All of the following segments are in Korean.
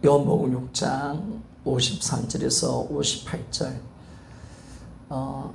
요한복음 6장 53절에서 58절,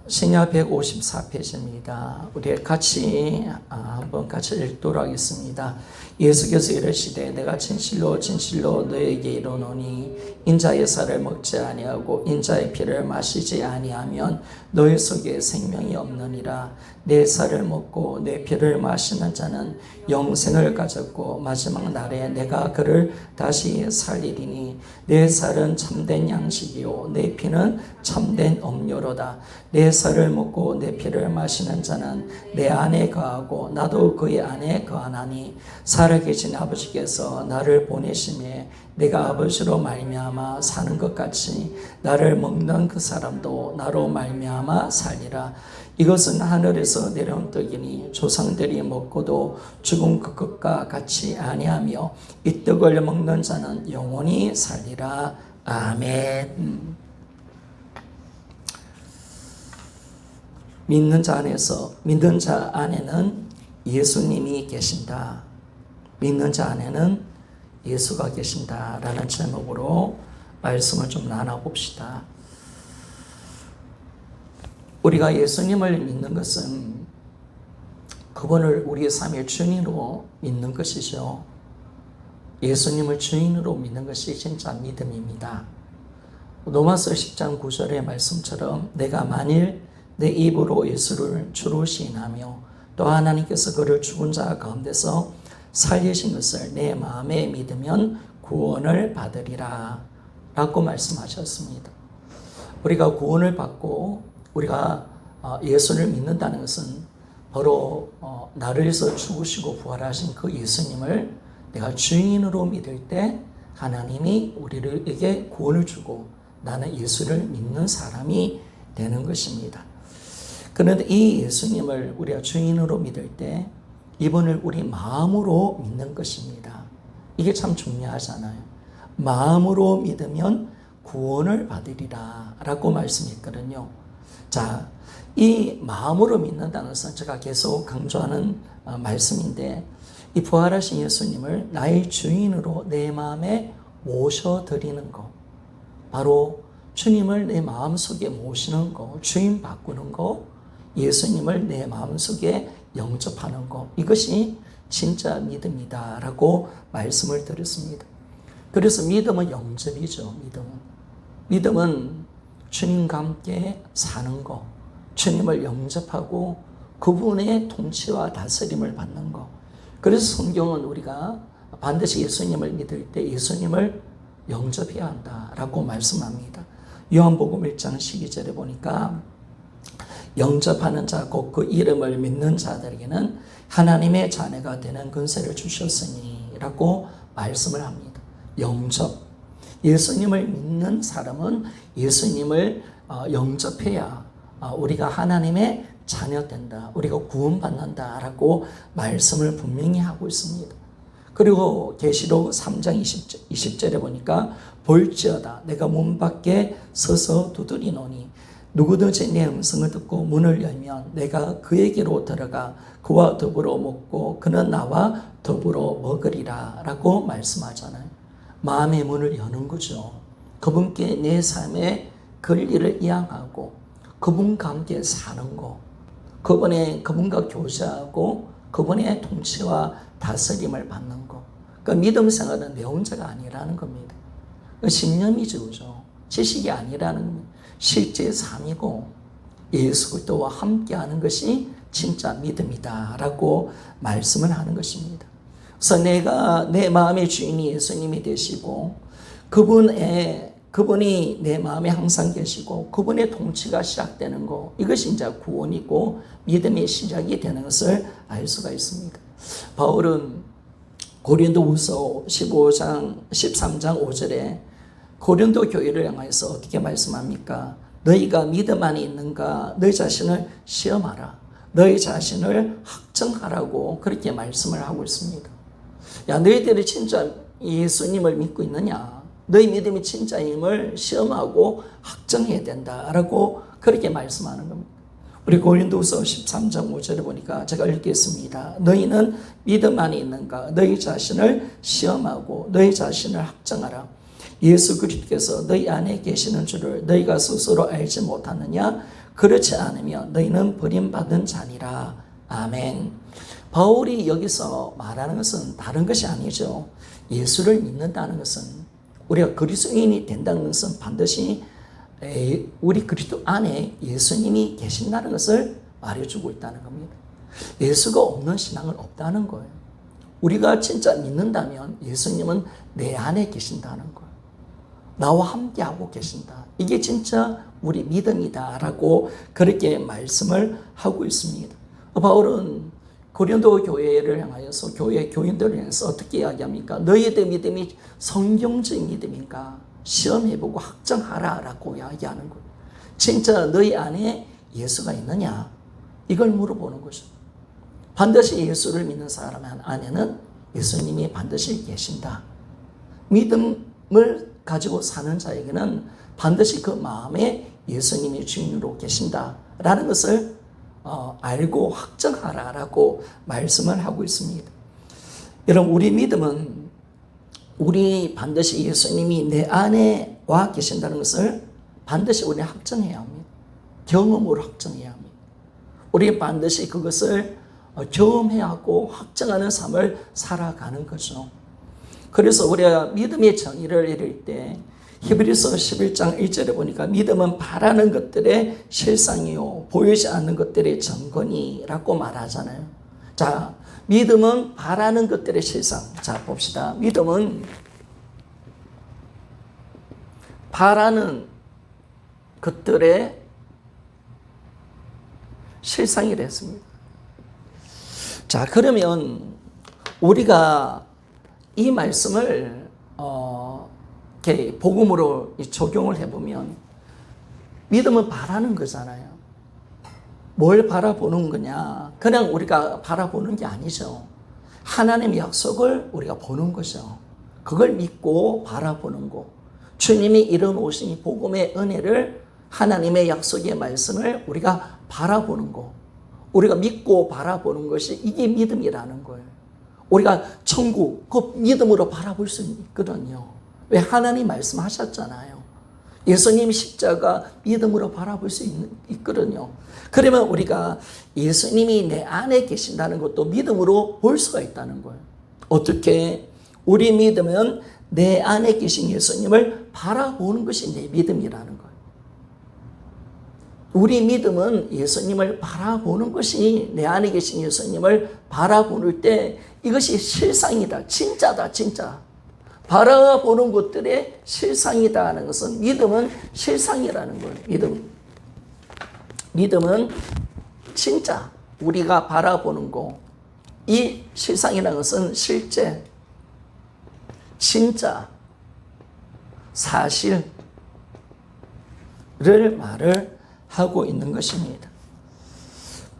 신약 154페이지입니다. 우리 같이 한번 읽도록 하겠습니다. 예수께서 이르시되 내가 진실로 진실로 너에게 이르노니 인자의 살을 먹지 아니하고 인자의 피를 마시지 아니하면 너희 속에 생명이 없느니라. 내 살을 먹고 내 피를 마시는 자는 영생을 가졌고 마지막 날에 내가 그를 다시 살리리니 내 살은 참된 양식이요 내 피는 참된 음료로다. 내 살을 먹고 내 피를 마시는 자는 내 안에 거하고 나도 그의 안에 거하나니 살아계신 아버지께서 나를 보내심에 내가 아버지로 말미암아 사는 것 같이 나를 먹는 그 사람도 나로 말미암아 살리라. 이것은 하늘에서 내려온 떡이니 조상들이 먹고도 죽은 그것과 같이 아니하며 이 떡을 먹는 자는 영원히 살리라. 아멘. 믿는 자 안에는 예수님이 계신다. 믿는 자 안에는 예수가 계신다라는 제목으로 말씀을 좀 나눠봅시다. 우리가 예수님을 믿는 것은 그분을 우리의 삶의 주인으로 믿는 것이죠. 예수님을 주인으로 믿는 것이 진짜 믿음입니다. 로마서 10장 9절의 말씀처럼 내가 만일 내 입으로 예수를 주로 시인하며 또 하나님께서 그를 죽은 자 가운데서 살리신 것을 내 마음에 믿으면 구원을 받으리라 라고 말씀하셨습니다. 우리가 구원을 받고 우리가 예수를 믿는다는 것은 바로 나를 위해서 죽으시고 부활하신 그 예수님을 내가 주인으로 믿을 때 하나님이 우리에게 구원을 주고 나는 예수를 믿는 사람이 되는 것입니다. 그런데 이 예수님을 우리가 주인으로 믿을 때 이분을 우리 마음으로 믿는 것입니다. 이게 참 중요하잖아요. 마음으로 믿으면 구원을 받으리라 라고 말씀했거든요. 자, 이 마음으로 믿는다는 것은 제가 계속 강조하는 말씀인데 이 부활하신 예수님을 나의 주인으로 내 마음에 모셔드리는 것, 바로 주님을 내 마음속에 모시는 것, 주인 바꾸는 것, 예수님을 내 마음속에 영접하는 것, 이것이 진짜 믿음이다 라고 말씀을 드렸습니다. 그래서 믿음은 영접이죠. 믿음은 주님과 함께 사는 것, 주님을 영접하고 그분의 통치와 다스림을 받는 것. 그래서 성경은 우리가 반드시 예수님을 믿을 때 예수님을 영접해야 한다라고 말씀합니다. 요한복음 1장 12절에 보니까 영접하는 자 곧 그 이름을 믿는 자들에게는 하나님의 자녀가 되는 권세를 주셨으니 라고 말씀을 합니다. 영접. 예수님을 믿는 사람은 예수님을 영접해야 우리가 하나님의 자녀 된다. 우리가 구원받는다 라고 말씀을 분명히 하고 있습니다. 그리고 계시록 3장 20절에 보니까 볼지어다 내가 문 밖에 서서 두드리노니 누구든지 내 음성을 듣고 문을 열면 내가 그에게로 들어가 그와 더불어 먹고 그는 나와 더불어 먹으리라 라고 말씀하잖아요. 마음의 문을 여는 거죠. 그분께 내 삶의 권리를 이양하고 그분과 함께 사는 것, 그분과 교제하고 그분의 통치와 다스림을 받는 것. 그 믿음 생활은 내 혼자가 아니라는 겁니다. 신념이죠, 그죠? 지식이 아니라는 겁니다. 실제 삶이고 예수 그리스도와 함께하는 것이 진짜 믿음이다라고 말씀을 하는 것입니다. 그래서 내가 내 마음의 주인이 예수님이 되시고 그분이 내 마음에 항상 계시고 그분의 통치가 시작되는 것, 이것이 이제 구원이고 믿음의 시작이 되는 것을 알 수가 있습니다. 바울은 고린도후서 13장 5절에 고린도 교회를 향해서 어떻게 말씀합니까? 너희가 믿음 안에 있는가? 너희 자신을 시험하라. 너희 자신을 확정하라고 그렇게 말씀을 하고 있습니다. 야, 너희들이 진짜 예수님을 믿고 있느냐? 너희 믿음이 진짜임을 시험하고 확정해야 된다라고 그렇게 말씀하는 겁니다. 우리 고린도후서 13장 5절에 보니까 제가 읽겠습니다. 너희는 믿음 안에 있는가? 너희 자신을 시험하고 너희 자신을 확정하라. 예수 그리스도께서 너희 안에 계시는 줄을 너희가 스스로 알지 못하느냐? 그렇지 않으면 너희는 버림받은 자니라. 아멘. 바울이 여기서 말하는 것은 다른 것이 아니죠. 예수를 믿는다는 것은, 우리가 그리스도인이 된다는 것은 반드시 우리 그리스도 안에 예수님이 계신다는 것을 말해주고 있다는 겁니다. 예수가 없는 신앙은 없다는 거예요. 우리가 진짜 믿는다면 예수님은 내 안에 계신다는 거예요. 나와 함께하고 계신다. 이게 진짜 우리 믿음이다라고 그렇게 말씀을 하고 있습니다. 바울은 고린도 교회를 향하여서 교회 교인들을 향해서 어떻게 이야기합니까? 너희들 믿음이 성경적 믿음인가? 시험해보고 확정하라라고 이야기하는 거예요. 진짜 너희 안에 예수가 있느냐? 이걸 물어보는 거죠. 반드시 예수를 믿는 사람 안에는 예수님이 반드시 계신다. 믿음을 가지고 사는 자에게는 반드시 그 마음에 예수님이 주인으로 계신다라는 것을 알고 확정하라라고 말씀을 하고 있습니다. 여러분, 우리 믿음은 우리 반드시 예수님이 내 안에 와 계신다는 것을 반드시 우리는 확정해야 합니다. 경험으로 확정해야 합니다. 우리 반드시 그것을 경험해야 하고 확정하는 삶을 살아가는 거죠. 그래서 우리가 믿음의 정의를 이룰 때 히브리서 11장 1절에 보니까 믿음은 바라는 것들의 실상이요 보이지 않는 것들의 증거니라고 말하잖아요. 자, 믿음은 바라는 것들의 실상. 자, 봅시다. 믿음은 바라는 것들의 실상이라 했습니다. 자, 그러면 우리가 이 말씀을 이렇게 복음으로 적용을 해보면 믿음은 바라는 거잖아요. 뭘 바라보는 거냐? 그냥 우리가 바라보는 게 아니죠. 하나님의 약속을 우리가 보는 거죠. 그걸 믿고 바라보는 거. 주님이 이뤄놓으신 이 복음의 은혜를, 하나님의 약속의 말씀을 우리가 바라보는 거. 우리가 믿고 바라보는 것이 이게 믿음이라는 거예요. 우리가 천국, 그 믿음으로 바라볼 수 있거든요. 왜? 하나님 말씀하셨잖아요. 예수님 십자가 믿음으로 바라볼 수 있거든요. 그러면 우리가 예수님이 내 안에 계신다는 것도 믿음으로 볼 수가 있다는 거예요. 어떻게? 우리 믿음은 내 안에 계신 예수님을 바라보는 것이 내 믿음이라는 거예요. 우리 믿음은 예수님을 바라보는 것이, 내 안에 계신 예수님을 바라볼 때 이것이 실상이다. 진짜다. 진짜. 바라보는 것들의 실상이다 하는 것은 믿음은 실상이라는 거예요. 믿음은 진짜 우리가 바라보는 거. 이 실상이라는 것은 실제, 진짜, 사실을 말을 하고 있는 것입니다.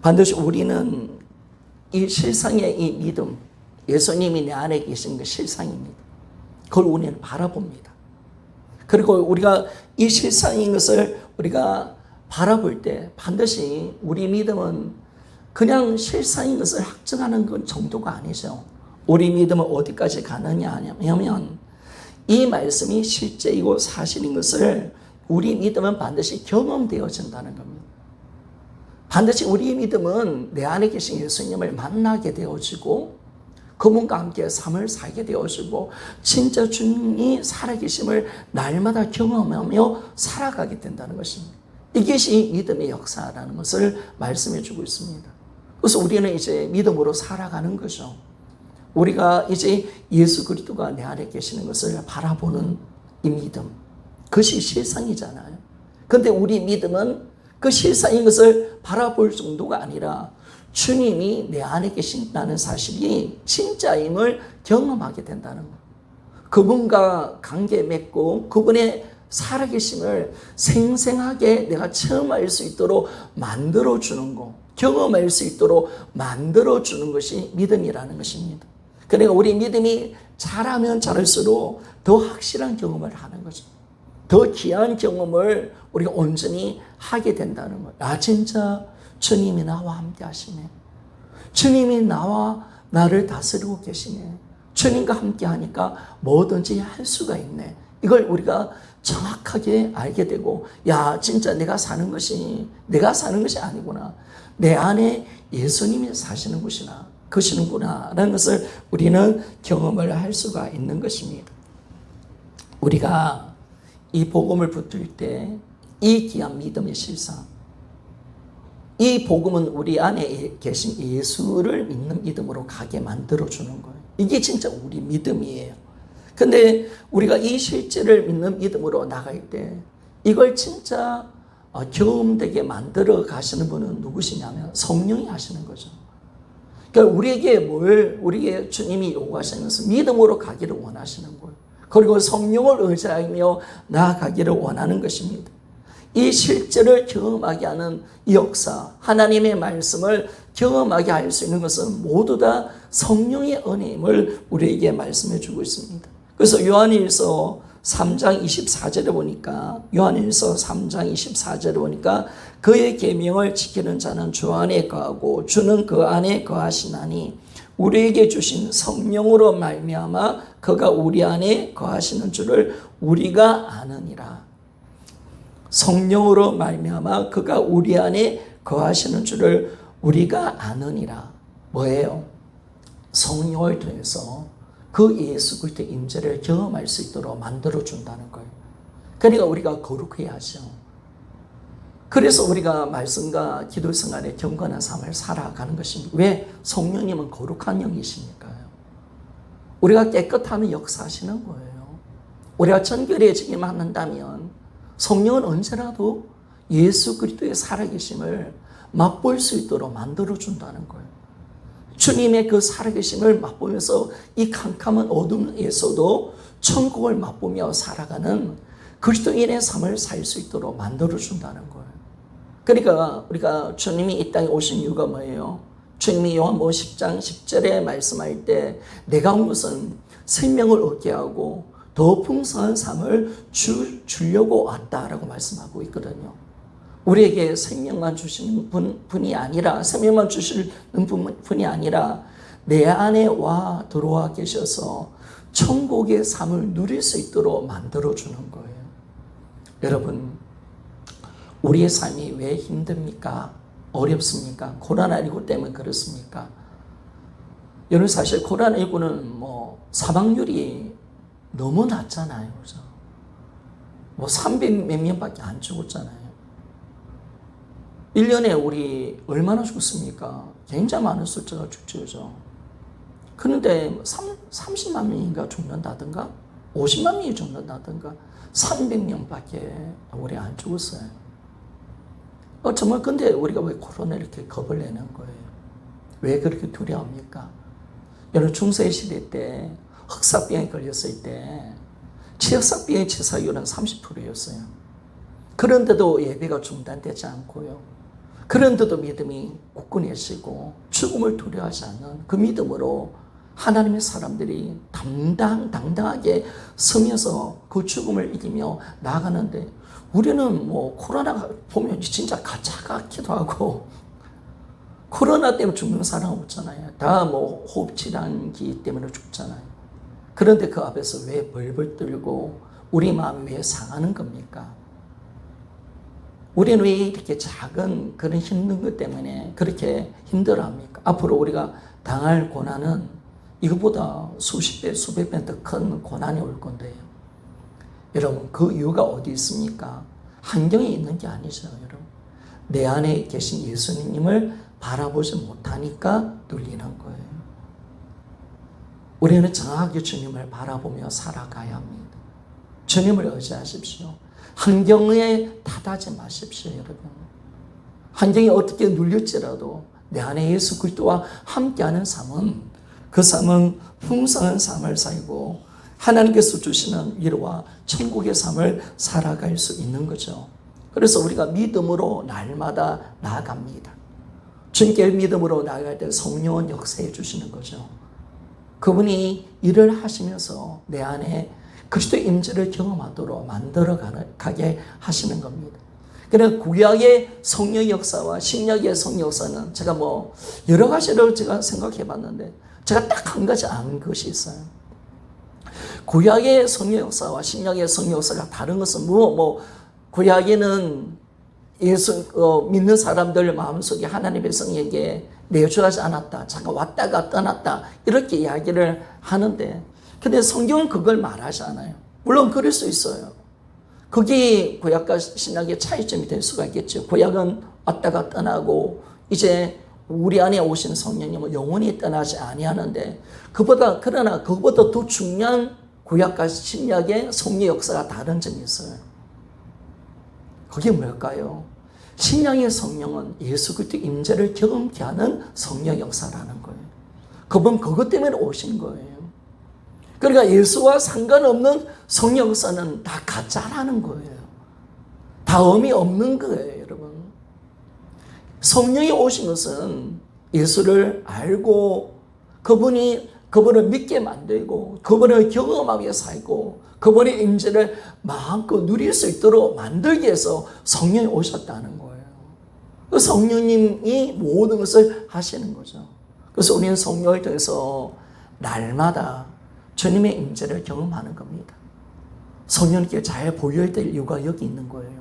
반드시 우리는 이 실상의 이 믿음, 예수님이 내 안에 계신 그 실상입니다. 그걸 우리는 바라봅니다. 그리고 우리가 이 실상인 것을 우리가 바라볼 때 반드시 우리 믿음은 그냥 실상인 것을 확증하는 건 정도가 아니죠. 우리 믿음은 어디까지 가느냐 하면 이 말씀이 실제이고 사실인 것을 우리 믿음은 반드시 경험되어진다는 겁니다. 반드시 우리 믿음은 내 안에 계신 예수님을 만나게 되어지고 그분과 함께 삶을 살게 되어지고 진짜 주님이 살아계심을 날마다 경험하며 살아가게 된다는 것입니다. 이것이 믿음의 역사라는 것을 말씀해 주고 있습니다. 그래서 우리는 이제 믿음으로 살아가는 거죠. 우리가 이제 예수 그리스도가 내 안에 계시는 것을 바라보는 이 믿음, 그것이 실상이잖아요. 그런데 우리 믿음은 그 실상인 것을 바라볼 정도가 아니라 주님이 내 안에 계신다는 사실이 진짜임을 경험하게 된다는 것. 그분과 관계 맺고 그분의 살아계심을 생생하게 내가 체험할 수 있도록 만들어주는 것, 경험할 수 있도록 만들어주는 것이 믿음이라는 것입니다. 그러니까 우리 믿음이 자라면 자랄수록 더 확실한 경험을 하는 거죠. 더 귀한 경험을 우리가 온전히 하게 된다는 거예요. 아, 진짜 주님이 나와 함께 하시네. 주님이 나를 다스리고 계시네. 주님과 함께 하니까 뭐든지 할 수가 있네. 이걸 우리가 정확하게 알게 되고, 야, 진짜 내가 사는 것이 아니구나. 내 안에 예수님이 사시는 것이구나 라는 것을 우리는 경험을 할 수가 있는 것입니다. 우리가 이 복음을 붙들 때 이 귀한 믿음의 실상, 이 복음은 우리 안에 계신 예수를 믿는 믿음으로 가게 만들어주는 거예요. 이게 진짜 우리 믿음이에요. 근데 우리가 이 실제를 믿는 믿음으로 나갈 때 이걸 진짜 경험되게 만들어 가시는 분은 누구시냐면 성령이 하시는 거죠. 그러니까 우리에게 주님이 요구하시는 것은 믿음으로 가기를 원하시는 거예요. 그리고 성령을 의지하며 나아가기를 원하는 것입니다. 이 실제를 경험하게 하는 이 역사, 하나님의 말씀을 경험하게 할 수 있는 것은 모두 다 성령의 은혜임을 우리에게 말씀해 주고 있습니다. 그래서 요한일서 3장 24절에 보니까 그의 계명을 지키는 자는 주 안에 거하고 주는 그 안에 거하시나니 우리에게 주신 성령으로 말미암아 그가 우리 안에 거하시는 줄을 우리가 아느니라. 성령으로 말미암아 그가 우리 안에 거하시는 줄을 우리가 아느니라. 뭐예요? 성령을 통해서 그 예수 그리스도의 임재를 경험할 수 있도록 만들어준다는 거예요. 그러니까 우리가 거룩해야 하죠. 그래서 우리가 말씀과 기도 생활에 경건한 삶을 살아가는 것입니다. 왜? 성령님은 거룩한 영이시니까요. 우리가 깨끗함을 역사하시는 거예요. 우리가 정결해지기만 한다면 성령은 언제라도 예수 그리스도의 살아계심을 맛볼 수 있도록 만들어준다는 거예요. 주님의 그 살아계심을 맛보면서 이 캄캄한 어둠에서도 천국을 맛보며 살아가는 그리스도인의 삶을 살 수 있도록 만들어준다는 거예요. 그러니까 우리가 주님이 이 땅에 오신 이유가 뭐예요? 주님이 요한복음 10장 10절에 말씀할 때 내가 온 것은 생명을 얻게 하고 더 풍성한 삶을 주려고 왔다라고 말씀하고 있거든요. 우리에게 생명만 주시는 분이 아니라, 생명만 주시는 분이 아니라 내 안에 들어와 계셔서 천국의 삶을 누릴 수 있도록 만들어주는 거예요. 여러분, 우리의 삶이 왜 힘듭니까? 어렵습니까? 코로나19 때문에 그렇습니까? 여러분, 사실 코로나19는 사망률이 너무 낮잖아요. 그죠? 300 몇 명밖에 안 죽었잖아요. 1년에 우리 얼마나 죽습니까? 굉장히 많은 숫자가 죽죠. 그죠? 그런데 30만 명인가 죽는다든가 50만 명이 죽는다든가 300명밖에 우리 안 죽었어요. 정말 근데 우리가 왜 코로나 이렇게 겁을 내는 거예요? 왜 그렇게 두려워합니까? 여러분, 중세 시대 때 흑사병에 걸렸을 때 흑사병의 치사율은 30%였어요. 그런데도 예배가 중단되지 않고요. 그런데도 믿음이 굳건해지고 죽음을 두려워하지 않는 그 믿음으로 하나님의 사람들이 당당하게 서면서 그 죽음을 이기며 나아가는데, 우리는 코로나가 보면 진짜 가짜 같기도 하고, 코로나 때문에 죽는 사람 없잖아요. 다 호흡질환기 때문에 죽잖아요. 그런데 그 앞에서 왜 벌벌 떨고 우리 마음이 왜 상하는 겁니까? 우리는 왜 이렇게 작은 그런 힘든 것 때문에 그렇게 힘들어합니까? 앞으로 우리가 당할 고난은 이것보다 수십 배, 수백 배 더 큰 고난이 올 건데요. 여러분, 그 이유가 어디 있습니까? 환경에 있는 게 아니죠, 여러분. 내 안에 계신 예수님을 바라보지 못하니까 눌리는 거예요. 우리는 정확하게 주님을 바라보며 살아가야 합니다. 주님을 의지하십시오. 환경에 탓하지 마십시오, 여러분. 환경이 어떻게 눌릴지라도 내 안에 예수 그리스도와 함께하는 삶은, 그 삶은 풍성한 삶을 살고 하나님께서 주시는 위로와 천국의 삶을 살아갈 수 있는 거죠. 그래서 우리가 믿음으로 날마다 나아갑니다. 주님께 믿음으로 나아갈 때 성령은 역사해 주시는 거죠. 그분이 일을 하시면서 내 안에 그리스도의 임재를 경험하도록 만들어가게 하시는 겁니다. 그래서 구약의 성령 역사와 신약의 성령 역사는 제가 여러 가지를 제가 생각해 봤는데 제가 딱 한 가지 아는 것이 있어요. 구약의 성령 역사와 신약의 성령 역사가 다른 것은 구약에는 믿는 사람들 마음속에 하나님의 성령에게 내주하지 않았다. 잠깐 왔다가 떠났다. 이렇게 이야기를 하는데, 근데 성경은 그걸 말하지 않아요. 물론 그럴 수 있어요. 그게 구약과 신약의 차이점이 될 수가 있겠죠. 구약은 왔다가 떠나고 이제 우리 안에 오신 성령님은 영원히 떠나지 아니하는데, 그러나 그보다 더 중요한 구약과 신약의 성령 역사가 다른 점이 있어요. 그게 뭘까요? 신약의 성령은 예수 그리스도의 임재를 경험케 하는 성령 역사라는 거예요. 그분 그것 때문에 오신 거예요. 그러니까 예수와 상관없는 성령 역사는 다 가짜라는 거예요. 다 의미 없는 거예요, 여러분. 성령이 오신 것은 예수를 알고 그분을 믿게 만들고 그분을 경험하게 살고 그분의 임재를 마음껏 누릴 수 있도록 만들기 위해서 성령이 오셨다는 거예요. 그 성령님이 모든 것을 하시는 거죠. 그래서 우리는 성령을 통해서 날마다 주님의 임재를 경험하는 겁니다. 성령님께 잘 보여야 될 이유가 여기 있는 거예요.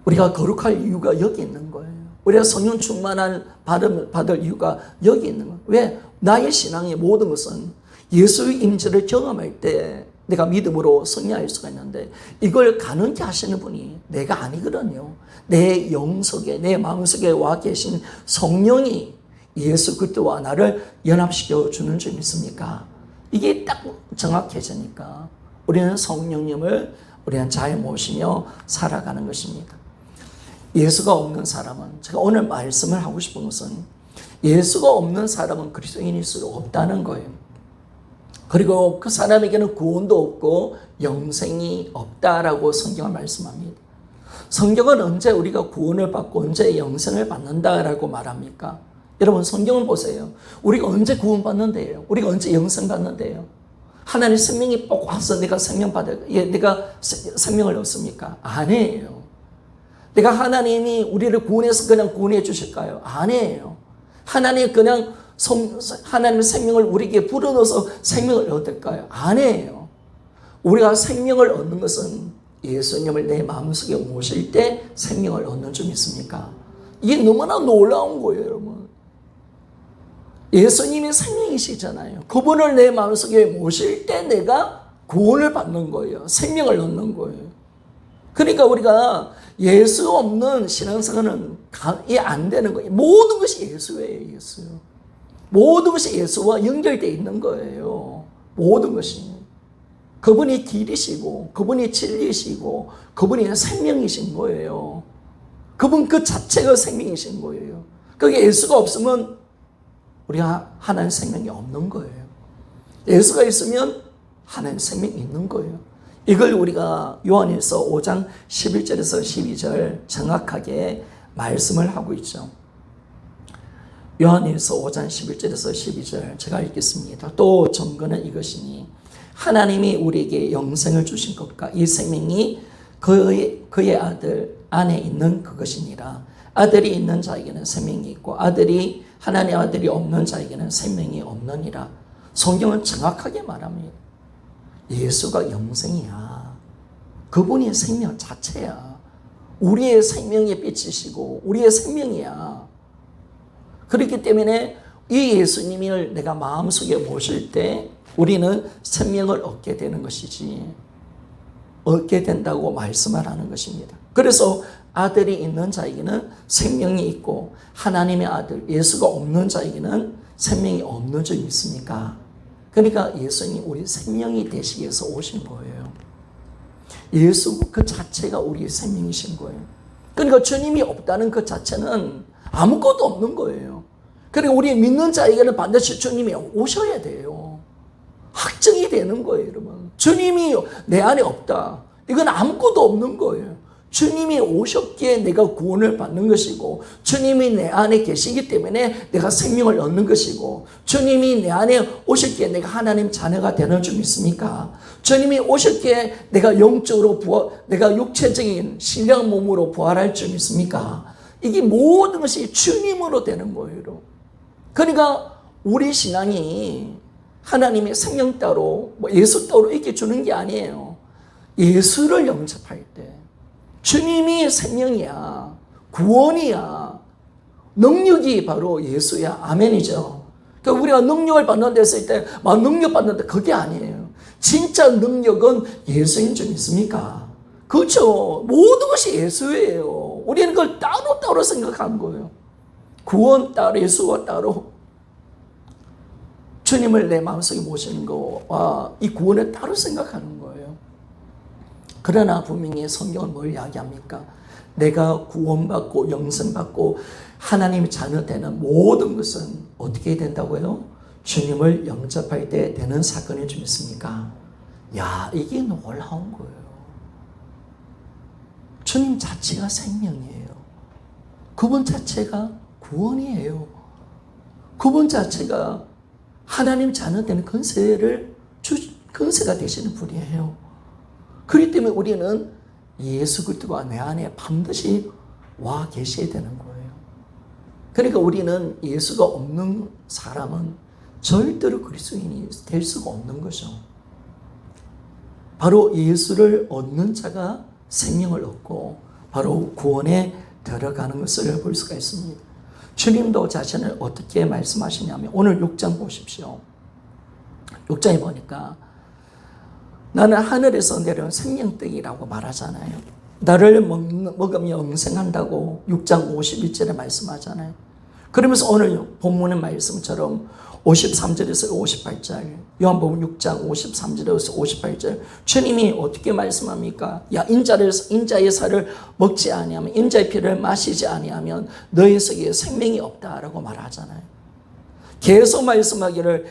우리가 거룩할 이유가 여기 있는 거예요. 우리가 성령 충만한 받을 이유가 여기 있는 거예요. 왜? 나의 신앙의 모든 것은 예수의 임재를 경험할 때 내가 믿음으로 승리할 수가 있는데, 이걸 가능케 하시는 분이 내가 아니거든요. 내 영속에, 내 마음속에 와 계신 성령이 예수 그리스도와 나를 연합시켜 주는 줄 믿습니까? 이게 딱 정확해지니까 우리는 성령님을 우리는 잘 모시며 살아가는 것입니다. 예수가 없는 사람은, 제가 오늘 말씀을 하고 싶은 것은 예수가 없는 사람은 그리스도인일 수 없다는 거예요. 그리고 그 사람에게는 구원도 없고 영생이 없다라고 성경은 말씀합니다. 성경은 언제 우리가 구원을 받고 언제 영생을 받는다라고 말합니까? 여러분, 성경을 보세요. 우리가 언제 구원받는데요? 우리가 언제 영생 받는데요? 하나님 생명이 꼭 와서 내가 내가 생명을 얻습니까? 아니에요. 내가 하나님이 우리를 구원해서 그냥 구원해 주실까요? 아니에요. 하나님 그냥 하나님의 생명을 우리에게 불어넣어서 생명을 얻을까요? 아니에요. 우리가 생명을 얻는 것은 예수님을 내 마음속에 모실 때 생명을 얻는 줄 믿습니까? 이게 너무나 놀라운 거예요, 여러분. 예수님이 생명이시잖아요. 그분을 내 마음속에 모실 때 내가 구원을 받는 거예요. 생명을 얻는 거예요. 그러니까 우리가 예수 없는 신앙생활은 안 되는 거예요. 모든 것이 예수예요, 예수. 모든 것이 예수와 연결되어 있는 거예요. 모든 것이. 그분이 길이시고, 그분이 진리시고, 그분이 생명이신 거예요. 그분 그 자체가 생명이신 거예요. 그게 예수가 없으면 우리가 하나님 생명이 없는 거예요. 예수가 있으면 하나님 생명이 있는 거예요. 이걸 우리가 요한일서 5장 11절에서 12절 정확하게 말씀을 하고 있죠. 요한일서 5장 11절에서 12절 제가 읽겠습니다. 또 증거는 이것이니 하나님이 우리에게 영생을 주신 것과 이 생명이 그의 아들 안에 있는 그것이니라. 아들이 있는 자에게는 생명이 있고 하나님 아들이 없는 자에게는 생명이 없느니라. 성경은 정확하게 말합니다. 예수가 영생이야. 그분이 생명 자체야. 우리의 생명의 빛이시고 우리의 생명이야. 그렇기 때문에 이 예수님을 내가 마음속에 모실 때 우리는 생명을 얻게 되는 것이지, 얻게 된다고 말씀을 하는 것입니다. 그래서 아들이 있는 자에게는 생명이 있고 하나님의 아들 예수가 없는 자에게는 생명이 없는 줄 믿습니까? 그러니까 예수님 우리 생명이 되시기 위해서 오신 거예요. 예수 그 자체가 우리의 생명이신 거예요. 그러니까 주님이 없다는 그 자체는 아무것도 없는 거예요. 그러니까 우리 믿는 자에게는 반드시 주님이 오셔야 돼요. 확정이 되는 거예요, 여러분. 주님이 내 안에 없다. 이건 아무것도 없는 거예요. 주님이 오셨기에 내가 구원을 받는 것이고, 주님이 내 안에 계시기 때문에 내가 생명을 얻는 것이고, 주님이 내 안에 오셨기에 내가 하나님 자녀가 되는 줄 믿습니까? 주님이 오셨기에 내가 영적으로 내가 육체적인 신령 몸으로 부활할 줄 믿습니까? 이게 모든 것이 주님으로 되는 거예요. 그러니까 우리 신앙이 하나님의 생명 따로 뭐 예수 따로 이렇게 주는 게 아니에요. 예수를 영접할 때 주님이 생명이야, 구원이야, 능력이 바로 예수야. 아멘이죠. 그러니까 우리가 능력을 받는 데 있을 때 막 능력 받는데 그게 아니에요. 진짜 능력은 예수인 줄 믿습니까? 그렇죠. 모든 것이 예수예요. 우리는 그걸 따로따로 생각한 거예요. 구원 따로, 예수가 따로, 주님을 내 마음속에 모시는 거와 이 구원을 따로 생각하는 거예요. 그러나 분명히 성경은 뭘 이야기합니까? 내가 구원받고 영생받고 하나님의 자녀 되는 모든 것은 어떻게 된다고요? 주님을 영접할 때 되는 사건인 줄 믿습니까? 야, 이게 놀라운 거예요. 주님 자체가 생명이에요. 그분 자체가 구원이에요. 그분 자체가 하나님 자녀 되는 권세가 되시는 분이에요. 그렇기 때문에 우리는 예수 그리스도가 내 안에 반드시 와 계셔야 되는 거예요. 그러니까 우리는 예수가 없는 사람은 절대로 그리스도인이 될 수가 없는 거죠. 바로 예수를 얻는 자가 생명을 얻고 바로 구원에 들어가는 것을 볼 수가 있습니다. 주님도 자신을 어떻게 말씀하시냐면 오늘 6장 보십시오. 6장에 보니까 나는 하늘에서 내려온 생명떡이라고 말하잖아요. 나를 먹으면 영생한다고 6장 51절에 말씀하잖아요. 그러면서 오늘 본문의 말씀처럼 53절에서 58절, 요한복음 6장 53절에서 58절 주님이 어떻게 말씀합니까? 야, 인자의 살을 먹지 아니하면, 인자의 피를 마시지 아니하면 너희 속에 생명이 없다라고 말하잖아요. 계속 말씀하기를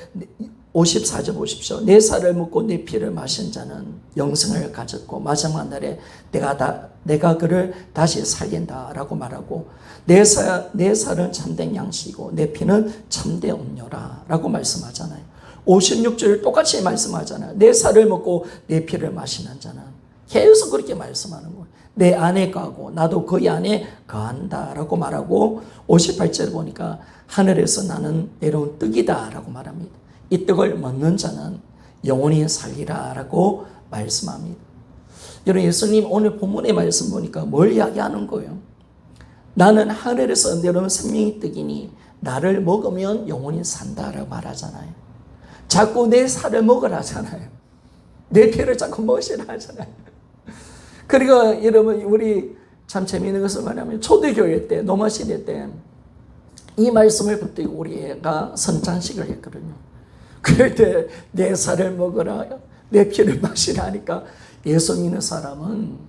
54절 보십시오. 내 살을 먹고 내 피를 마신 자는 영생을 가졌고 마지막 날에 내가 그를 다시 살린다라고 말하고 내 살은 참된 양식이고 내 피는 참된 음료라 라고 말씀하잖아요. 56절 똑같이 말씀하잖아요. 내 살을 먹고 내 피를 마시는 자는 계속 그렇게 말씀하는 거예요. 내 안에 거하고 나도 그의 안에 거한다 라고 말하고 58절 보니까 하늘에서 나는 내려온 떡이다 라고 말합니다. 이 떡을 먹는 자는 영원히 살리라 라고 말씀합니다. 여러분, 예수님 오늘 본문의 말씀 보니까 뭘 이야기하는 거예요? 나는 하늘에서 내려온 생명의 떡이니 나를 먹으면 영원히 산다라고 말하잖아요. 자꾸 내 살을 먹으라 하잖아요. 내 피를 자꾸 먹으시라 하잖아요. 그러니까 여러분, 우리 참 재미있는 것을 말하면 초대교회 때, 노마 시대 때 이 말씀을 붙들고 우리 애가 선창식을 했거든요. 그럴 때 내 살을 먹으라, 내 피를 마시라 하니까 예수 믿는 사람은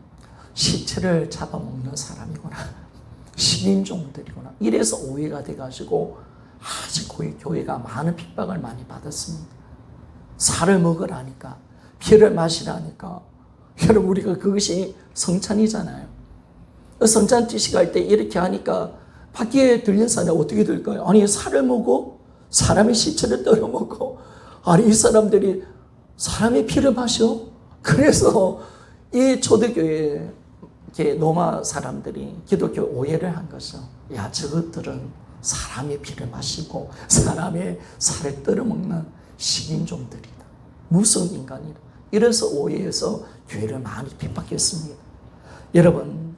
시체를 잡아먹는 사람이구나, 식인종들이구나, 이래서 오해가 돼가지고 아주 교회가 많은 핍박을 많이 받았습니다. 살을 먹으라니까, 피를 마시라니까. 여러분, 우리가 그것이 성찬이잖아요. 성찬 뜻이 갈 때 이렇게 하니까 밖에 들린 사람이 어떻게 될까요? 아니, 살을 먹고 사람의 시체를 떨어 먹고, 아니, 이 사람들이 사람의 피를 마셔? 그래서 이 초대교회 노마 사람들이 기독교 오해를 한 거죠. 야, 저것들은 사람의 피를 마시고 사람의 살을 떨어 먹는 식인종들이다, 무서운 인간이다. 이래서 오해해서 교회를 많이 핍박했습니다. 여러분,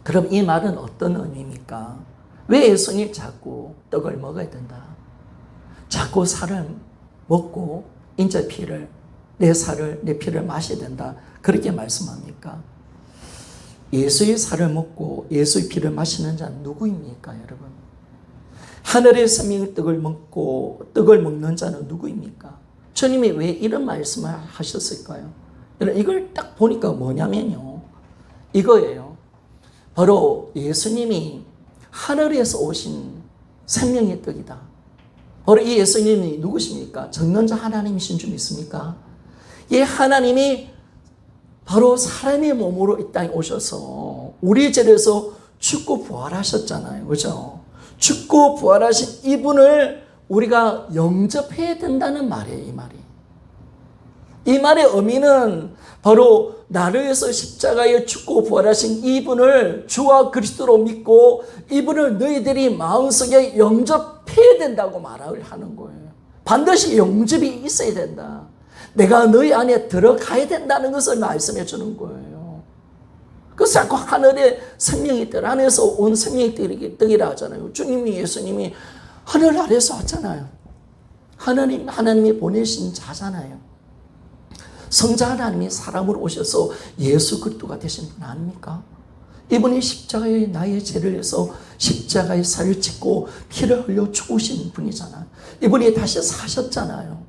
그럼 이 말은 어떤 의미입니까? 왜 예수님 자꾸 떡을 먹어야 된다, 자꾸 살을 먹고 인자 피를, 내 피를 마셔야 된다, 그렇게 말씀합니까? 예수의 살을 먹고 예수의 피를 마시는 자는 누구입니까, 여러분? 하늘의 생명의 떡을 먹는 자는 누구입니까? 주님이 왜 이런 말씀을 하셨을까요? 이걸 딱 보니까 뭐냐면요, 이거예요. 바로 예수님이 하늘에서 오신 생명의 떡이다. 바로 이 예수님이 누구십니까? 전능자 하나님이신 줄 믿습니까? 이 하나님이 바로 사람의 몸으로 이 땅에 오셔서 우리 죄에서 죽고 부활하셨잖아요. 그죠? 죽고 부활하신 이분을 우리가 영접해야 된다는 말이에요. 이 말의 의미는 바로 나를 위해서 십자가에 죽고 부활하신 이분을 주와 그리스도로 믿고 이분을 너희들이 마음속에 영접해야 된다고 말을 하는 거예요. 반드시 영접이 있어야 된다. 내가 너희 안에 들어가야 된다는 것을 말씀해 주는 거예요. 그래서 자꾸 하늘의 생명의 떡 안에서 온 생명의 떡이라 하잖아요. 주님이, 예수님이 하늘 아래서 왔잖아요. 하나님이 보내신 자잖아요. 성자 하나님이 사람으로 오셔서 예수 그리스도가 되신 분 아닙니까? 이분이 십자가에 나의 죄를 위해서 십자가에 살을 찢고 피를 흘려 죽으신 분이잖아요. 이분이 다시 사셨잖아요.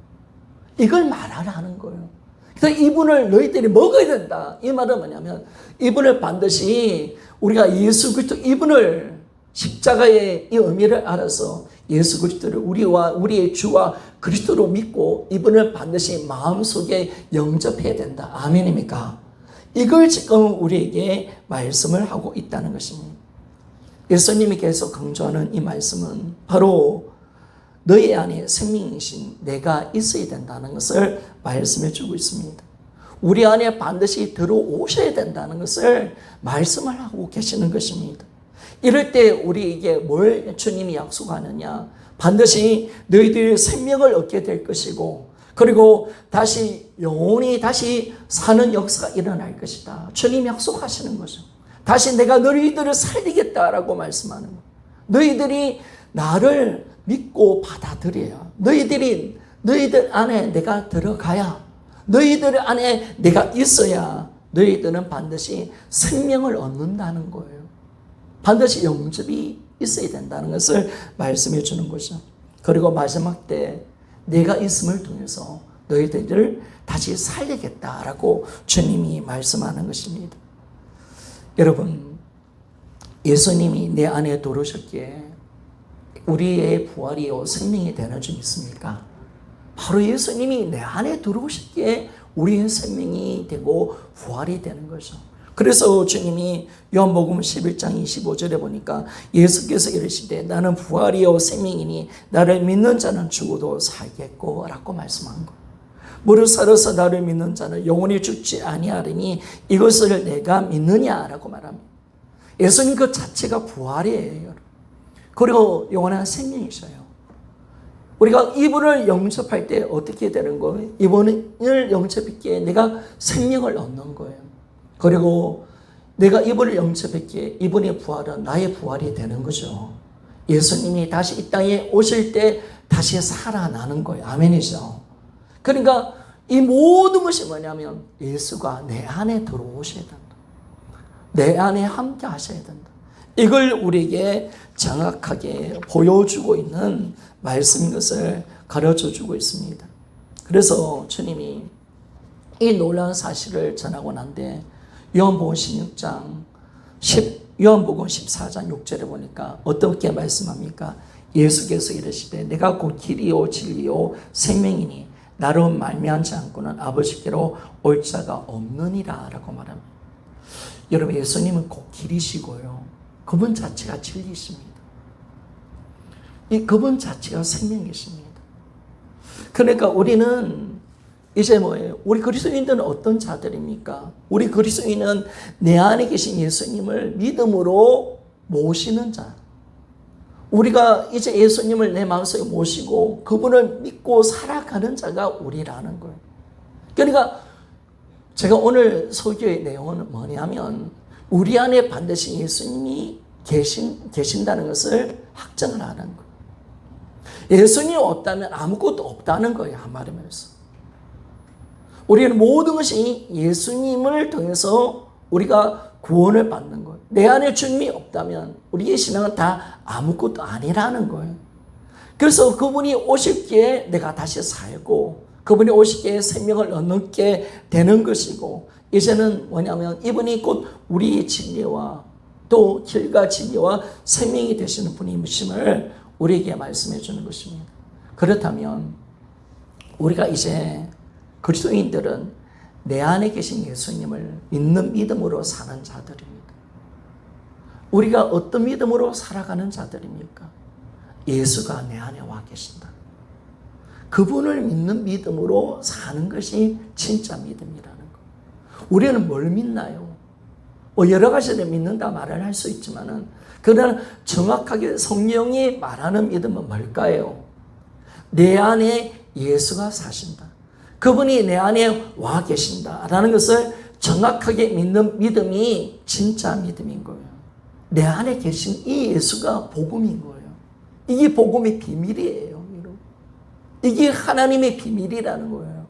이걸 말하라는 거예요. 그래서 이분을 너희들이 먹어야 된다. 이 말은 뭐냐면 이분을 반드시 우리가 예수 그리스도 이분을 십자가의 이 의미를 알아서 예수 그리스도를 우리의 주와 그리스도로 믿고 이분을 반드시 마음속에 영접해야 된다. 아멘입니까? 이걸 지금 우리에게 말씀을 하고 있다는 것입니다. 예수님이 계속 강조하는 이 말씀은 바로 너희 안에 생명이신 내가 있어야 된다는 것을 말씀해 주고 있습니다. 우리 안에 반드시 들어오셔야 된다는 것을 말씀을 하고 계시는 것입니다. 이럴 때 우리에게 뭘 주님이 약속하느냐? 반드시 너희들 생명을 얻게 될 것이고 그리고 다시 영원히 다시 사는 역사가 일어날 것이다. 주님 약속하시는 거죠. 다시 내가 너희들을 살리겠다라고 말씀하는 거예요. 너희들이 나를 믿고 받아들여야 너희들 안에 내가 들어가야 너희들 안에 내가 있어야 너희들은 반드시 생명을 얻는다는 거예요. 반드시 영접이 있어야 된다는 것을 말씀해 주는 거죠. 그리고 마지막 때 내가 있음을 통해서 너희들을 다시 살리겠다라고 주님이 말씀하는 것입니다. 여러분, 예수님이 내 안에 들어오셨기에 우리의 부활이요 생명이 되는 줄 믿습니까? 바로 예수님이 내 안에 들어오셨기에 우리의 생명이 되고 부활이 되는 거죠. 그래서 주님이 요한복음 11장 25절에 보니까 예수께서 이르시되 나는 부활이요 생명이니 나를 믿는 자는 죽어도 살겠고 라고 말씀한 거예요. 무릇 살아서 나를 믿는 자는 영원히 죽지 아니하리니 이것을 내가 믿느냐라고 말합니다. 예수님 그 자체가 부활이에요. 그리고 영원한 생명이셔요. 우리가 이분을 영접할 때 어떻게 되는 거예요? 이분을 영접했기에 내가 생명을 얻는 거예요. 그리고 내가 이분을 영접했기에 이분의 부활은 나의 부활이 되는 거죠. 예수님이 다시 이 땅에 오실 때 다시 살아나는 거예요. 아멘이죠. 그러니까 이 모든 것이 뭐냐면 예수가 내 안에 들어오셔야 된다. 내 안에 함께 하셔야 된다. 이걸 우리에게 정확하게 보여주고 있는 말씀인 것을 가르쳐주고 있습니다. 그래서 주님이 이 놀라운 사실을 전하고 난데 요한복음 16장 요한복음 14장 6절에 보니까 어떻게 말씀합니까? 예수께서 이르시되 내가 곧 길이요 진리요 생명이니 나로 말미암지 않고는 아버지께로 올 자가 없느니라 라고 말합니다. 여러분, 예수님은 곧 길이시고요, 그분 자체가 진리십니다. 이 그분 자체가 생명이십니다. 그러니까 우리는 이제 뭐예요? 우리 그리스도인들은 어떤 자들입니까? 우리 그리스도인은 내 안에 계신 예수님을 믿음으로 모시는 자. 우리가 이제 예수님을 내 마음속에 모시고 그분을 믿고 살아가는 자가 우리라는 거예요. 그러니까 제가 오늘 설교의 내용은 뭐냐면 우리 안에 반드시 예수님이 계신다는 것을 확정을 하는 거예요. 예수님이 없다면 아무것도 없다는 거예요. 한마디로 해서. 우리는 모든 것이 예수님을 통해서 우리가 구원을 받는 거예요. 내 안에 주님이 없다면 우리의 신앙은 다 아무것도 아니라는 거예요. 그래서 그분이 오실기에 내가 다시 살고 그분이 오실기에 생명을 얻게 되는 것이고 이제는 뭐냐면 이분이 곧 우리의 진리와 또 길과 진리와 생명이 되시는 분이심을 우리에게 말씀해 주는 것입니다. 그렇다면 우리가 이제 그리스도인들은 내 안에 계신 예수님을 믿는 믿음으로 사는 자들입니다. 우리가 어떤 믿음으로 살아가는 자들입니까? 예수가 내 안에 와 계신다. 그분을 믿는 믿음으로 사는 것이 진짜 믿음이라는 것. 우리는 뭘 믿나요? 여러 가지를 믿는다 말을 할 수 있지만은 그러나 정확하게 성령이 말하는 믿음은 뭘까요? 내 안에 예수가 사신다. 그분이 내 안에 와 계신다라는 것을 정확하게 믿는 믿음이 진짜 믿음인 거예요. 내 안에 계신 이 예수가 복음인 거예요. 이게 복음의 비밀이에요. 이게 하나님의 비밀이라는 거예요.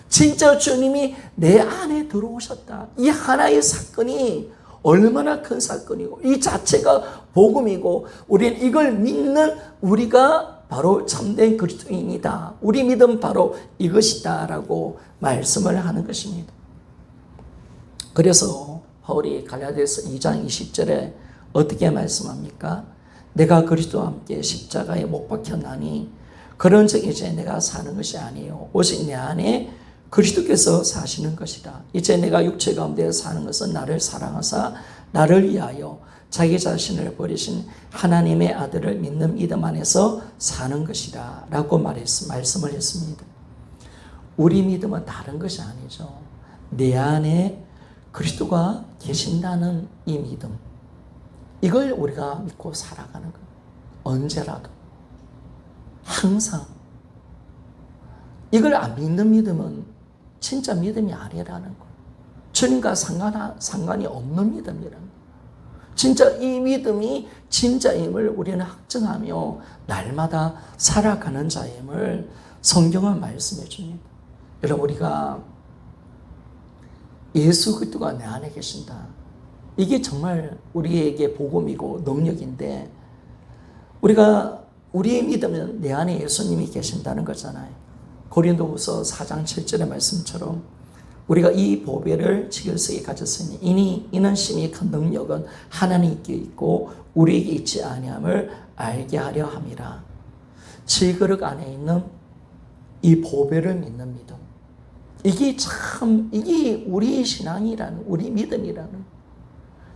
진짜 주님이 내 안에 들어오셨다. 이 하나의 사건이 얼마나 큰 사건이고 이 자체가 복음이고 우리는 이걸 믿는 우리가 바로 참된 그리스도인이다. 우리 믿음 바로 이것이다 라고 말씀을 하는 것입니다. 그래서 바울이 갈라디아서 2장 20절에 어떻게 말씀합니까? 내가 그리스도와 함께 십자가에 못 박혔나니 그런 적 이제 내가 사는 것이 아니에요. 오직 내 안에 그리스도께서 사시는 것이다. 이제 내가 육체 가운데 사는 것은 나를 사랑하사 나를 위하여 자기 자신을 버리신 하나님의 아들을 믿는 믿음 안에서 사는 것이다 라고 말씀을 했습니다. 우리 믿음은 다른 것이 아니죠. 내 안에 그리스도가 계신다는 이 믿음, 이걸 우리가 믿고 살아가는 거예요. 언제라도 항상. 이걸 안 믿는 믿음은 진짜 믿음이 아니라는 거예요. 주님과 상관이 없는 믿음이라는 거예요. 진짜 이 믿음이 진짜임을 우리는 확증하며 날마다 살아가는 자임을 성경은 말씀해 줍니다. 여러분, 우리가 예수 그리스도가 내 안에 계신다. 이게 정말 우리에게 복음이고 능력인데, 우리의 믿음은 내 안에 예수님이 계신다는 거잖아요. 고린도후서 4장 7절의 말씀처럼 우리가 이 보배를 지결석에 가졌으니 이는 심히 큰 능력은 하나님께 있고 우리에게 있지 아니함을 알게 하려 함이라. 질그릇 안에 있는 이 보배를 믿는 믿음, 이게 우리의 신앙이라는, 우리 믿음이라는,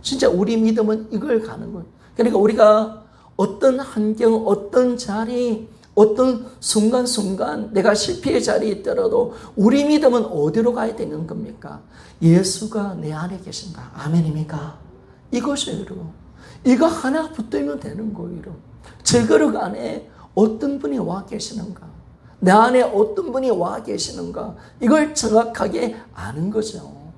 진짜 우리 믿음은 이걸 가는 거예요. 그러니까 우리가 어떤 환경, 어떤 자리, 어떤 순간순간 내가 실패의 자리에 있더라도 우리 믿음은 어디로 가야 되는 겁니까? 예수가 내 안에 계신다. 아멘입니까? 이것이에요, 여러분. 이거 하나 붙들면 되는 거예요, 여러분. 제 그릇 안에 어떤 분이 와 계시는가? 내 안에 어떤 분이 와 계시는가? 이걸 정확하게 아는 거죠.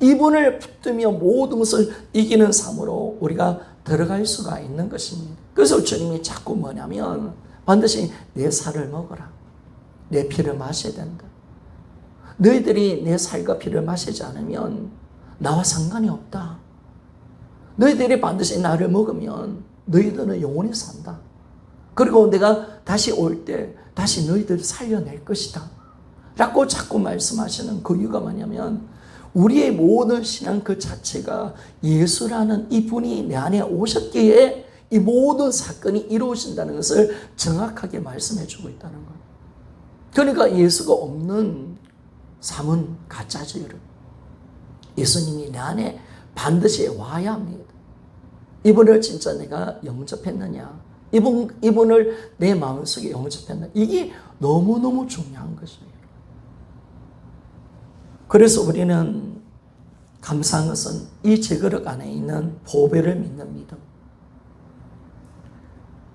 이분을 붙들며 모든 것을 이기는 삶으로 우리가 들어갈 수가 있는 것입니다. 그래서 주님이 자꾸 뭐냐면 반드시 내 살을 먹어라. 내 피를 마셔야 된다. 너희들이 내 살과 피를 마시지 않으면 나와 상관이 없다. 너희들이 반드시 나를 먹으면 너희들은 영원히 산다. 그리고 내가 다시 올 때 다시 너희들을 살려낼 것이다 라고 자꾸 말씀하시는 그 이유가 뭐냐면 우리의 모든 신앙 그 자체가 예수라는 이분이 내 안에 오셨기에 이 모든 사건이 이루어진다는 것을 정확하게 말씀해 주고 있다는 거예요. 그러니까 예수가 없는 삶은 가짜죠, 여러분. 예수님이 내 안에 반드시 와야 합니다. 이분을 진짜 내가 영접했느냐, 이분을 내 마음속에 영접했느냐, 이게 너무너무 중요한 것이에요. 그래서 우리는 감사한 것은 이 제그릇 안에 있는 보배를 믿는 믿음.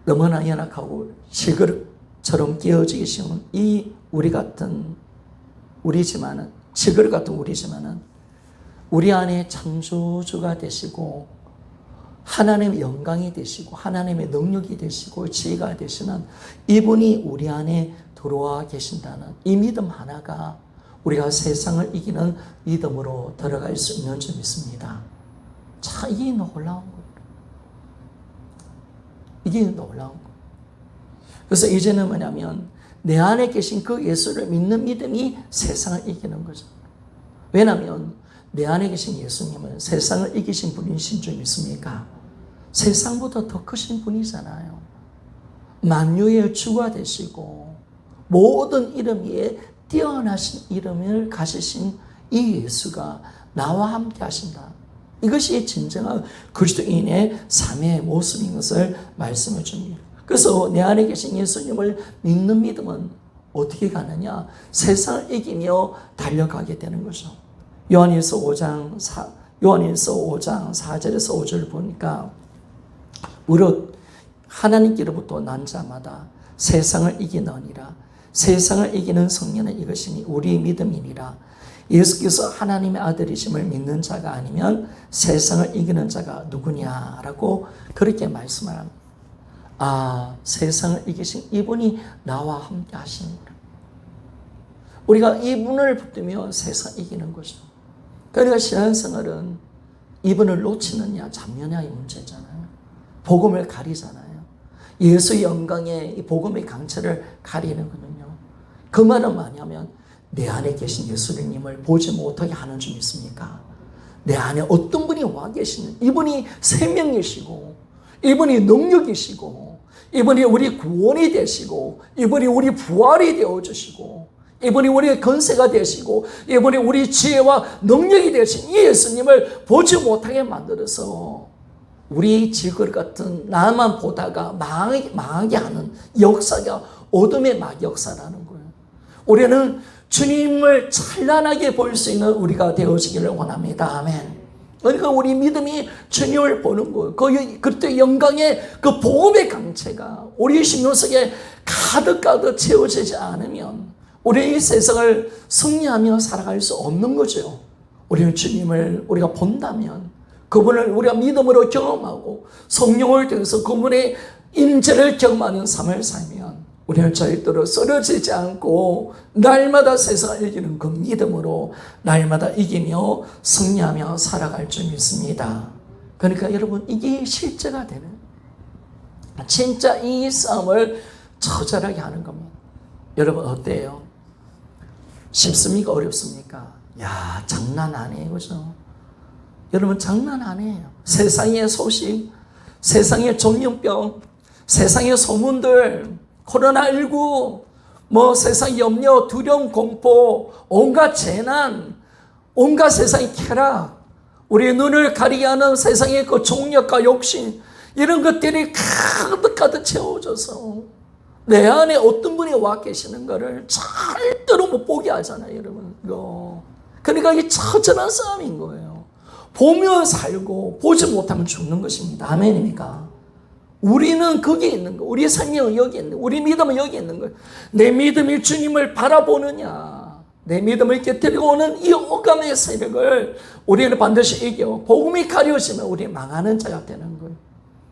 너무나 연약하고 제그릇처럼 깨어지기 쉬운 이 제그릇 같은 우리지만은 우리 안에 창조주가 되시고 하나님의 영광이 되시고 하나님의 능력이 되시고 지혜가 되시는 이분이 우리 안에 들어와 계신다는 이 믿음 하나가 우리가 세상을 이기는 믿음으로 들어갈 수 있는 줄 믿습니다. 참 이게 놀라운 거예요. 이게 놀라운 거예요. 그래서 이제는 뭐냐면 내 안에 계신 그 예수를 믿는 믿음이 세상을 이기는 거죠. 왜냐하면 내 안에 계신 예수님은 세상을 이기신 분이신 줄 믿습니까? 세상보다 더 크신 분이잖아요. 만유의 주가 되시고 모든 이름 위에 뛰어나신 이름을 가지신 이 예수가 나와 함께 하신다. 이것이 진정한 그리스도인의 삶의 모습인 것을 말씀해 줍니다. 그래서 내 안에 계신 예수님을 믿는 믿음은 어떻게 가느냐? 세상을 이기며 달려가게 되는 거죠. 요한일서 5장 4절에서 5절을 보니까 무릇 하나님께로부터 난 자마다 세상을 이기느니라. 세상을 이기는 성령은 이것이니 우리 믿음이니라. 예수께서 하나님의 아들이심을 믿는 자가 아니면 세상을 이기는 자가 누구냐라고 그렇게 말씀을 합니다. 아, 세상을 이기신 이분이 나와 함께 하시는구나. 우리가 이분을 붙들면 세상 이기는 거죠. 그러니까 신앙생활은 이분을 놓치느냐 잡느냐의 문제잖아요. 복음을 가리잖아요. 예수의 영광에 이 복음의 강체를 가리는거든요. 그 말은 뭐냐면 내 안에 계신 예수님을 보지 못하게 하는 줄 믿습니까? 내 안에 어떤 분이 와 계시는, 이분이 생명이시고 이분이 능력이시고 이분이 우리 구원이 되시고 이분이 우리 부활이 되어주시고 이분이 우리의 건세가 되시고 이분이 우리 지혜와 능력이 되신 이 예수님을 보지 못하게 만들어서 우리 질것 같은 나만 보다가 망하게 하는 역사가 어둠의 역사라는 거예요. 우리는 주님을 찬란하게 볼 수 있는 우리가 되어지기를 원합니다. 아멘. 그러니까 우리 믿음이 주님을 보는 거예요. 그때 영광의 그 복음의 강체가 우리 심령 속에 가득 채워지지 않으면 우리 이 세상을 승리하며 살아갈 수 없는 거죠. 우리는 주님을 우리가 본다면 그분을 우리가 믿음으로 경험하고 성령을 통해서 그분의 임재를 경험하는 삶을 살면 우리는 절대로 쓰러지지 않고 날마다 세상을 이기는 그 믿음으로 날마다 이기며 승리하며 살아갈 줄 믿습니다. 그러니까 여러분 이게 실제가 되는 진짜 이 싸움을 처절하게 하는 겁니다. 여러분 어때요? 쉽습니까? 어렵습니까? 야, 장난 아니에요. 그죠? 여러분 장난 아니에요. 세상의 소식, 세상의 전염병, 세상의 소문들, 코로나19, 세상 염려, 두려움, 공포, 온갖 재난, 온갖 세상의 쾌락, 우리의 눈을 가리게 하는 세상의 그 종력과 욕심, 이런 것들이 가득 채워져서 내 안에 어떤 분이 와 계시는가를 절대로 못 보게 하잖아요, 여러분. 그러니까 이게 처절한 싸움인 거예요. 보면 살고 보지 못하면 죽는 것입니다. 아멘입니까? 우리는 거기에 있는 거, 우리의 생명은 여기 있는 거, 우리 믿음은 여기 있는 거예요. 내 믿음이 주님을 바라보느냐, 내 믿음을 깨뜨리고 오는 이 오감의 세력을 우리는 반드시 이겨 복음이 가려지면 우리 망하는 자가 되는 거예요.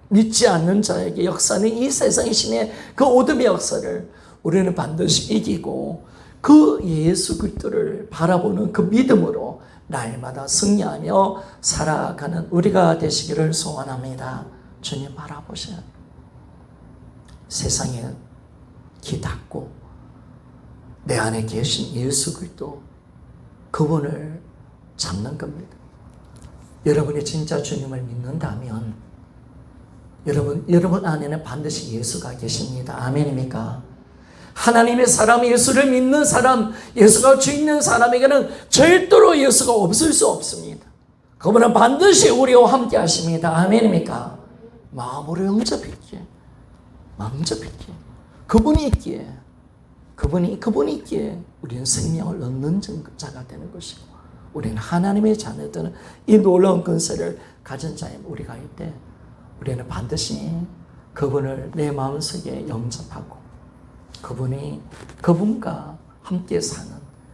믿지 않는 자에게 역사는 이 세상의 신의 그 어둠의 역사를 우리는 반드시 이기고 그 예수 그리스도를 바라보는 그 믿음으로 날마다 승리하며 살아가는 우리가 되시기를 소원합니다. 주님 바라보셔야 세상에 귀 닫고 내 안에 계신 예수 그리스도 그분을 잡는 겁니다. 여러분이 진짜 주님을 믿는다면 여러분 안에는 반드시 예수가 계십니다. 아멘입니까? 하나님의 사람, 예수를 믿는 사람, 예수가 주 있는 사람에게는 절대로 예수가 없을 수 없습니다. 그분은 반드시 우리와 함께 하십니다. 아멘입니까? 마음으로 영접했기에, 그분이 있기에, 그분이 있기에 우리는 생명을 얻는 자가 되는 것이고, 우리는 하나님의 자녀들은 이 놀라운 권세를 가진 자인 우리가 있대. 우리는 반드시 그분을 내 마음속에 영접하고 그분과 함께 사는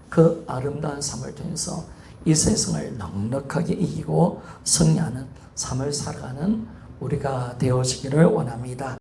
그 아름다운 삶을 통해서 이 세상을 넉넉하게 이기고 승리하는 삶을 살아가는 우리가 되어지기를 원합니다.